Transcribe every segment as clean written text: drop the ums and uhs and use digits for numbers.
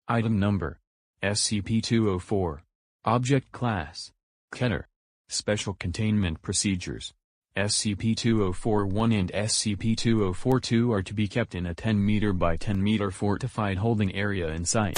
Item Number: SCP-204. Object Class: Keter. Special Containment Procedures: SCP-204-1 and SCP-204-2 are to be kept in a 10 meter by 10 meter fortified holding area in site.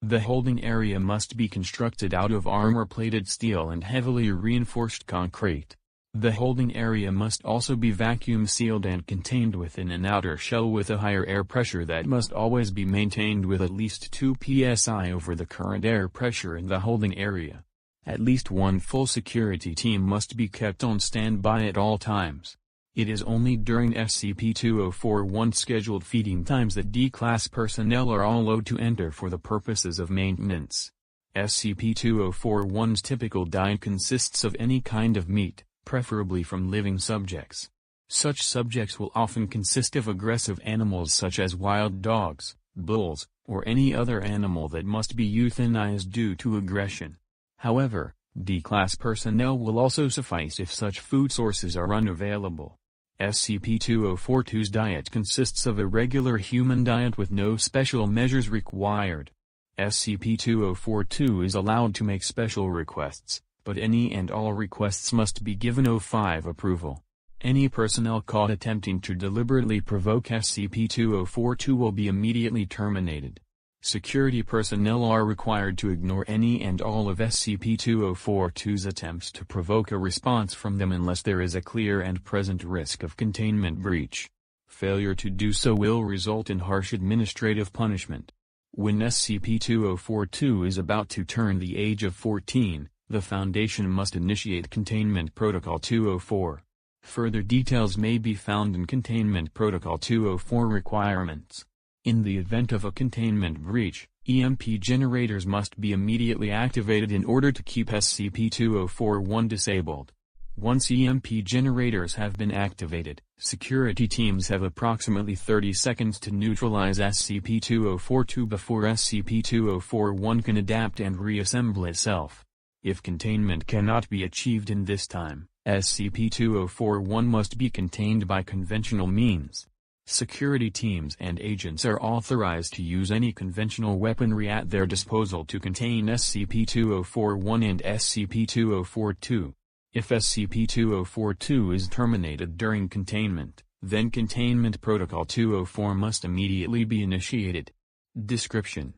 The holding area must be constructed out of armor-plated steel and heavily reinforced concrete. The holding area must also be vacuum-sealed and contained within an outer shell with a higher air pressure that must always be maintained with at least 2 psi over the current air pressure in the holding area. At least one full security team must be kept on standby at all times. It is only during SCP-204-1 scheduled feeding times that D-Class personnel are allowed to enter for the purposes of maintenance. SCP-204-1's typical diet consists of any kind of meat, preferably from living subjects. Such subjects will often consist of aggressive animals such as wild dogs, bulls, or any other animal that must be euthanized due to aggression. However, D-Class personnel will also suffice if such food sources are unavailable. SCP-204-2's diet consists of a regular human diet with no special measures required. SCP-204-2 is allowed to make special requests, but any and all requests must be given O5 approval. Any personnel caught attempting to deliberately provoke SCP-204-2 will be immediately terminated. Security personnel are required to ignore any and all of SCP-204-2's attempts to provoke a response from them unless there is a clear and present risk of containment breach. Failure to do so will result in harsh administrative punishment. When SCP-204-2 is about to turn the age of 14, the Foundation must initiate Containment Protocol 204. Further details may be found in Containment Protocol 204 requirements. In the event of a containment breach, EMP generators must be immediately activated in order to keep SCP-204-1 disabled. Once EMP generators have been activated, security teams have approximately 30 seconds to neutralize SCP-204-2 before SCP-204-1 can adapt and reassemble itself. If containment cannot be achieved in this time, SCP-204-1 must be contained by conventional means. Security teams and agents are authorized to use any conventional weaponry at their disposal to contain SCP-204-1 and SCP-204-2. If SCP-204-2 is terminated during containment, then Containment Protocol 204 must immediately be initiated. Description: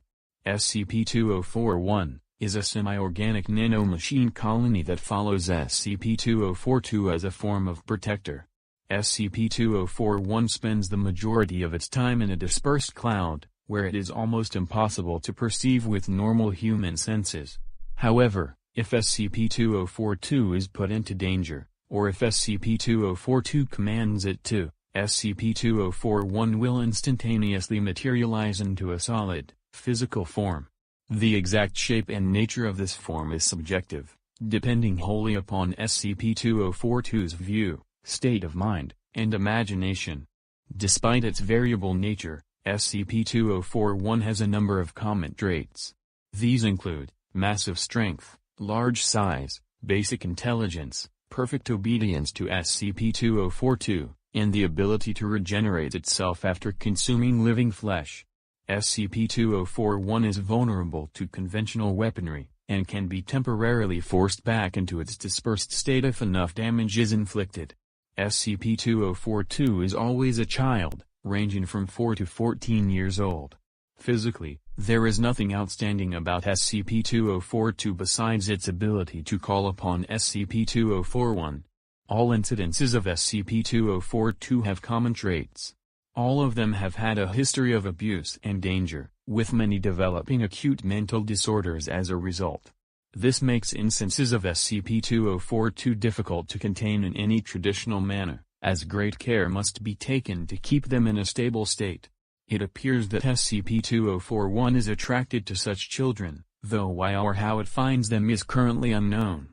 SCP-204-1 is a semi-organic nanomachine colony that follows SCP-204-2 as a form of protector. SCP-204-1 spends the majority of its time in a dispersed cloud, where it is almost impossible to perceive with normal human senses. However, if SCP-204-2 is put into danger, or if SCP-204-2 commands it to, SCP-204-1 will instantaneously materialize into a solid, physical form. The exact shape and nature of this form is subjective, depending wholly upon SCP-204-2's view, state of mind, and imagination. Despite its variable nature, SCP-204-1 has a number of common traits. These include massive strength, large size, basic intelligence, perfect obedience to SCP-204-2, and the ability to regenerate itself after consuming living flesh. SCP-204-1 is vulnerable to conventional weaponry, and can be temporarily forced back into its dispersed state if enough damage is inflicted. SCP-204-2 is always a child, ranging from 4 to 14 years old. Physically, there is nothing outstanding about SCP-204-2 besides its ability to call upon SCP-204-1. All incidences of SCP-204-2 have common traits. All of them have had a history of abuse and danger, with many developing acute mental disorders as a result. This makes instances of SCP-204-2 difficult to contain in any traditional manner, as great care must be taken to keep them in a stable state. It appears that SCP-204-1 is attracted to such children, though why or how it finds them is currently unknown.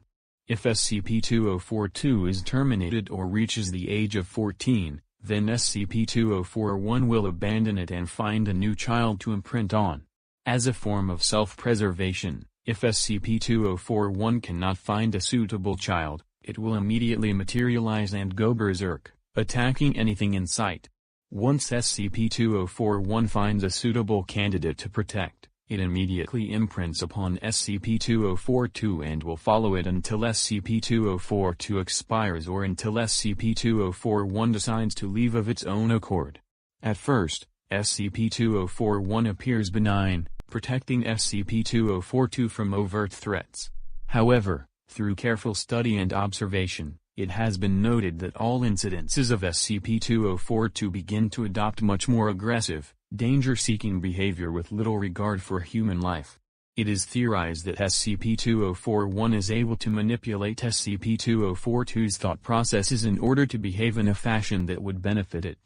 If SCP-204-2 is terminated or reaches the age of 14, then SCP-204-1 will abandon it and find a new child to imprint on. As a form of self-preservation, if SCP-204-1 cannot find a suitable child, it will immediately materialize and go berserk, attacking anything in sight. Once SCP-204-1 finds a suitable candidate to protect, It immediately imprints upon SCP-204-2 and will follow it until SCP-204-2 expires or until SCP-204-1 decides to leave of its own accord. At first, SCP-204-1 appears benign, protecting SCP-204-2 from overt threats. However, through careful study and observation, it has been noted that all incidences of SCP-204-2 begin to adopt much more aggressive, danger-seeking behavior with little regard for human life. It is theorized that SCP-204-1 is able to manipulate SCP-204-2's thought processes in order to behave in a fashion that would benefit it.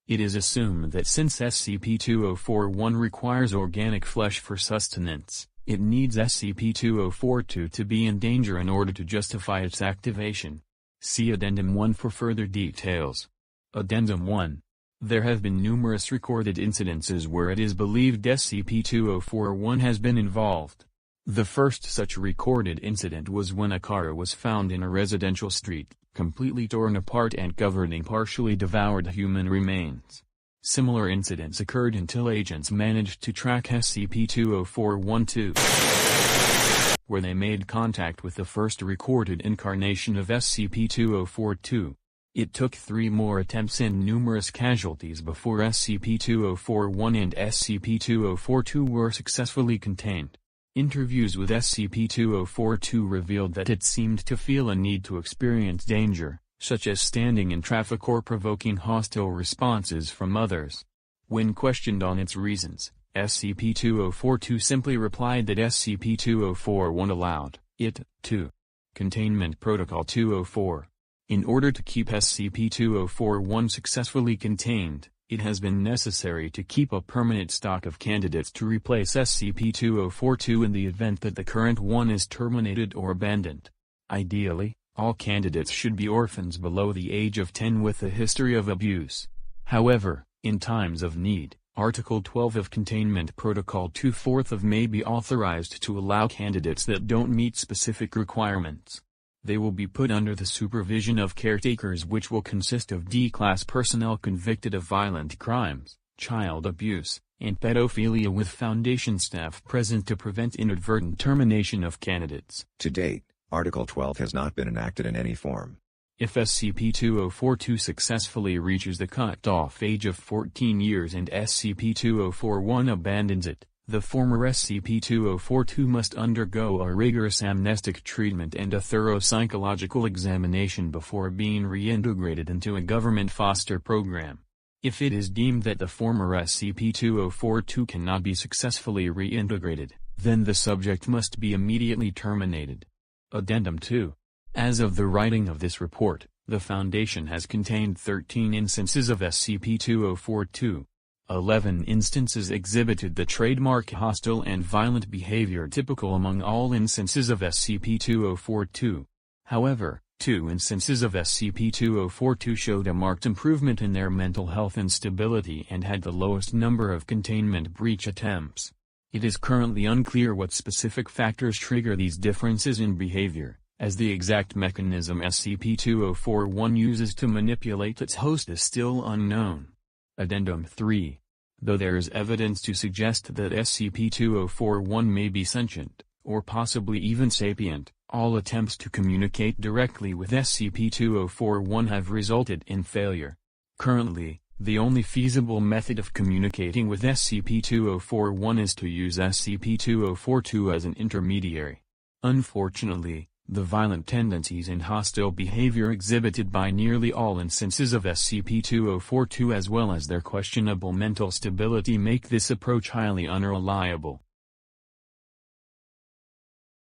It is assumed that since SCP-204-1 requires organic flesh for sustenance, it needs SCP-204-2 to be in danger in order to justify its activation. See Addendum 1 for further details. Addendum 1. There have been numerous recorded incidences where it is believed SCP-204-1 has been involved. The first such recorded incident was when a car was found in a residential street, completely torn apart and covered in partially devoured human remains. Similar incidents occurred until agents managed to track SCP-204-1 too, where they made contact with the first recorded incarnation of SCP-204-2. It took 3 more attempts and numerous casualties before SCP-204-1 and SCP-204-2 were successfully contained. Interviews with SCP-204-2 revealed that it seemed to feel a need to experience danger, such as standing in traffic or provoking hostile responses from others. When questioned on its reasons, SCP-204-2 simply replied that SCP-204-1 allowed it to. Containment Protocol 204. In order to keep SCP-204-1 successfully contained, it has been necessary to keep a permanent stock of candidates to replace SCP-204-2 in the event that the current one is terminated or abandoned. Ideally, all candidates should be orphans below the age of 10 with a history of abuse. However, in times of need, Article 12 of Containment Protocol 2/4 may be authorized to allow candidates that don't meet specific requirements. They will be put under the supervision of caretakers, which will consist of D-Class personnel convicted of violent crimes, child abuse, and pedophilia with Foundation staff present to prevent inadvertent termination of candidates. To date, Article 12 has not been enacted in any form. If SCP-204-2 successfully reaches the cut-off age of 14 years and SCP-204-1 abandons it, the former SCP-204-2 must undergo a rigorous amnestic treatment and a thorough psychological examination before being reintegrated into a government foster program. If it is deemed that the former SCP-204-2 cannot be successfully reintegrated, then the subject must be immediately terminated. Addendum 2. As of the writing of this report, the Foundation has contained 13 instances of SCP-204-2. 11 instances exhibited the trademark hostile and violent behavior typical among all instances of SCP-204-2. However, 2 instances of SCP-204-2 showed a marked improvement in their mental health and stability and had the lowest number of containment breach attempts. It is currently unclear what specific factors trigger these differences in behavior, as the exact mechanism SCP-204-1 uses to manipulate its host is still unknown. Addendum 3. Though there is evidence to suggest that SCP-204-1 may be sentient, or possibly even sapient, all attempts to communicate directly with SCP-204-1 have resulted in failure. Currently, the only feasible method of communicating with SCP-204-1 is to use SCP-204-2 as an intermediary. Unfortunately, the violent tendencies and hostile behavior exhibited by nearly all instances of SCP-204-2 as well as their questionable mental stability make this approach highly unreliable.